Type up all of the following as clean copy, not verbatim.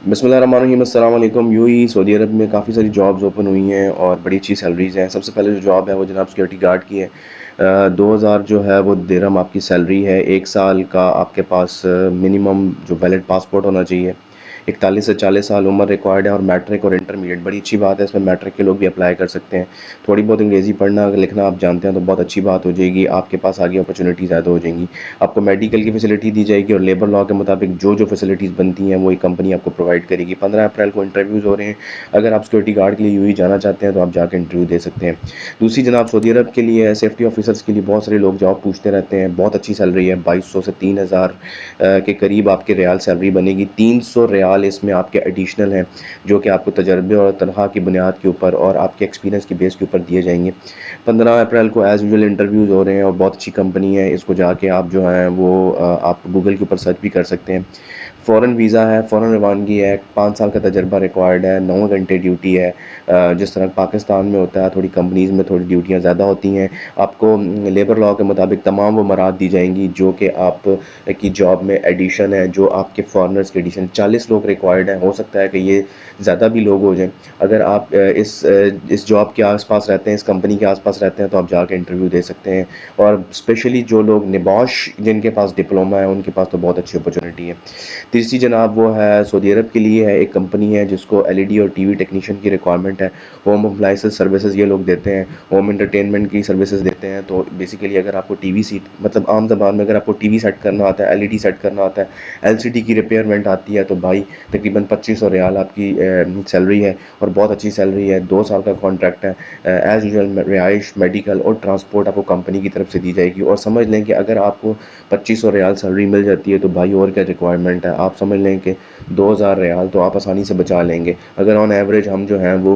بسم اللہ الرحمن الرحیم، السلام علیکم۔ سعودی عرب میں کافی ساری جابز اوپن ہوئی ہیں اور بڑی اچھی سیلریز ہیں۔ سب سے پہلے جو جاب ہے وہ جناب سیکورٹی گارڈ کی ہے۔ 2000 جو ہے وہ درہم آپ کی سیلری ہے۔ 1 سال کا آپ کے پاس منیمم جو ویلڈ پاسپورٹ ہونا چاہیے۔ 41 سے 40 سال عمر ریکوائرڈ ہے اور میٹرک اور انٹرمیڈیٹ بڑی اچھی بات ہے۔ اس میں میٹرک کے لوگ بھی اپلائی کر سکتے ہیں۔ تھوڑی بہت انگریزی پڑھنا لکھنا آپ جانتے ہیں تو بہت اچھی بات ہو جائے گی، آپ کے پاس آگے اپرچونیٹی زیادہ ہو جائیں گی۔ آپ کو میڈیکل کی فیسلٹی دی جائے گی اور لیبر لاء کے مطابق جو فیسلٹیز بنتی ہیں وہی کمپنی آپ کو پرووائڈ کرے گی۔ 15 اپریل کو انٹرویوز ہو رہے ہیں۔ اگر آپ سیکورٹی گارڈ کے لیے جانا چاہتے ہیں تو آپ جا کے انٹرویو دے سکتے ہیں۔ دوسری جناب سعودی عرب کے لیے سیفٹی آفیسرس کے لیے بہت سارے لوگ جاب پوچھتے رہتے ہیں۔ بہت اچھی سیلری ہے، 2200 سے 3000 کے قریب آپ کے ریال سیلری بنے گی۔ 300 ریال اس میں آپ کے ایڈیشنل ہیں جو کہ آپ کو تجربے اور تنخواہ کی بنیاد کے اوپر اور آپ کے ایکسپیرینس کی بیس کے اوپر دیے جائیں گے۔ 15 اپریل کو ایز یوزول انٹرویوز ہو رہے ہیں اور بہت اچھی کمپنی ہے۔ اس کو جا کے آپ جو ہیں وہ آپ گوگل کے اوپر سرچ بھی کر سکتے ہیں۔ فورن ویزا ہے، فورن روانگی ہے، 5 سال کا تجربہ ریکوائرڈ ہے، 9 گھنٹے ڈیوٹی ہے۔ جس طرح پاکستان میں ہوتا ہے، تھوڑی کمپنیز میں تھوڑی ڈیوٹیاں زیادہ ہوتی ہیں۔ آپ کو لیبر لاء کے مطابق تمام وہ مراد دی جائیں گی جو کہ آپ کی جاب میں ایڈیشن ہے، جو آپ کے فارنرز کے ایڈیشن 40 لوگ ریکوائرڈ ہیں۔ ہو سکتا ہے کہ یہ زیادہ بھی لوگ ہو جائیں۔ اگر آپ اس جاب کے آس پاس رہتے ہیں، اس کمپنی کے آس پاس رہتے ہیں تو آپ جا کے انٹرویو دے سکتے ہیں۔ اور اسپیشلی جو لوگ نبوش جن کے پاس ڈپلومہ ہے ان کے پاس تو بہت اچھی اپرچونیٹی ہے۔ تیسری جناب وہ ہے سعودی عرب کے لیے ہے، ایک کمپنی ہے جس کو ایل ای ڈی اور ٹی وی ٹیکنیشین کی ریکوائرمنٹ ہے۔ ہوم اپلائنسز سروسز یہ لوگ دیتے ہیں، ہوم انٹرٹینمنٹ کی سروسز دیتے ہیں۔ تو بیسیکلی اگر آپ کو ٹی وی سیٹ مطلب عام زبان میں اگر آپ کو ٹی وی سیٹ کرنا آتا ہے، ایل ای ڈی سیٹ کرنا آتا ہے، ایل سی ڈی کی ریپیئرمنٹ آتی ہے تو بھائی تقریباً 2500 ریال آپ کی سیلری ہے اور بہت اچھی سیلری ہے۔ 2 سال کا کانٹریکٹ ہے۔ ایز یوزول رہائش، میڈیکل اور ٹرانسپورٹ آپ کو کمپنی کی طرف سے دی جائے گی۔ اور سمجھ لیں کہ اگر آپ کو 2500 ریال سیلری مل جاتی ہے تو بھائی اور کیا ریکوائرمنٹ ہے۔ آپ سمجھ لیں کہ 2000 ریال تو آپ آسانی سے بچا لیں گے۔ اگر آن ایوریج ہم جو ہیں وہ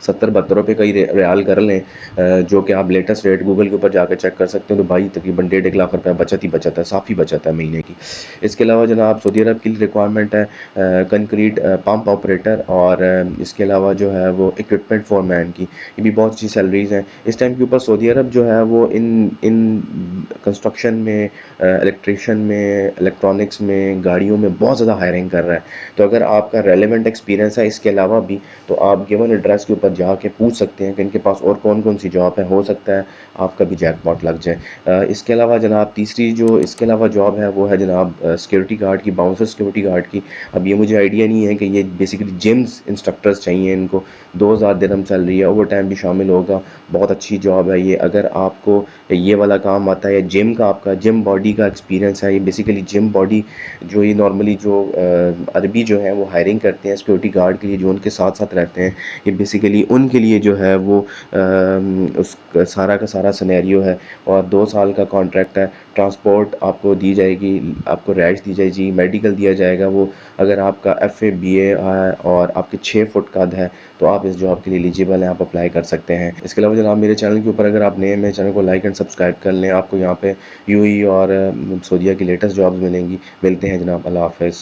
70-72 روپے کا ہی ریال کر لیں، جو کہ آپ لیٹسٹ ریٹ گوگل کے اوپر جا کے چیک کر سکتے ہیں، تو بھائی تقریباً 1.5 لاکھ روپے بچت ہی بچت ہے، صافی بچت ہے مہینے کی۔ اس کے علاوہ جناب سعودی عرب کی ریکوائرمنٹ ہے کنکریٹ پمپ آپریٹر اور اس کے علاوہ جو ہے وہ اکوپمنٹ فور مین کی، یہ بھی بہت اچھی سیلریز ہیں۔ اس ٹائم کے اوپر سعودی عرب جو ہے وہ ان کنسٹرکشن میں، الیکٹریشین میں، الیکٹرانکس میں، گاڑیوں میں بہت زیادہ ہائرنگ کر رہا ہے۔ تو اگر آپ کا ریلیونٹ ایکسپیرینس ہے اس کے علاوہ بھی تو آپ گیون ایڈریس کے اوپر جا کے پوچھ سکتے ہیں کہ ان کے پاس اور کون کون سی جاب ہے، ہو سکتا ہے آپ کا بھی جیک پاٹ لگ جائے۔ اس کے علاوہ جناب تیسری جو اس کے علاوہ جاب ہے وہ ہے جناب سیکورٹی گارڈ کی، باؤنسر سیکورٹی گارڈ کی۔ اب یہ مجھے آئیڈیا نہیں ہے کہ یہ بیسیکلی جمز انسٹرکٹرز چاہیے ان کو۔ 2000 درہم سیلری ہے، اوور ٹائم بھی شامل ہوگا، بہت اچھی جاب ہے یہ۔ اگر آپ کو یہ والا کام آتا ہے یا جم کا آپ کا جم باڈی کا ایکسپیرینس ہے، یہ بیسیکلی جم باڈی جو یہ نارملی جو عربی جو ہے وہ ہائرنگ کرتے ہیں سیکورٹی گارڈ کے لیے، جو ان کے ساتھ ساتھ رہتے ہیں، یہ بیسیکلی ان کے لیے جو ہے وہ اس سارا کا سارا سینیریو ہے۔ اور 2 سال کا کانٹریکٹ ہے۔ ٹرانسپورٹ آپ کو دی جائے گی، آپ کو رہائش دی جائے گی، میڈیکل دیا جائے گا۔ وہ اگر آپ کا ایف اے بی اے ہے اور آپ کے 6 فٹ قد ہے تو آپ اس جاب کے لیے ایلیجیبل ہیں، آپ اپلائی کر سکتے ہیں۔ اس کے علاوہ جناب میرے چینل کے اوپر اگر آپ نئے ہیں، چینل کو لائک اینڈ سبسکرائب کر لیں۔ آپ کو یہاں پہ یو ای اور سعودیہ کی لیٹسٹ جابز ملیں گی۔ ملتے ہیں جناب، اللہ حافظ۔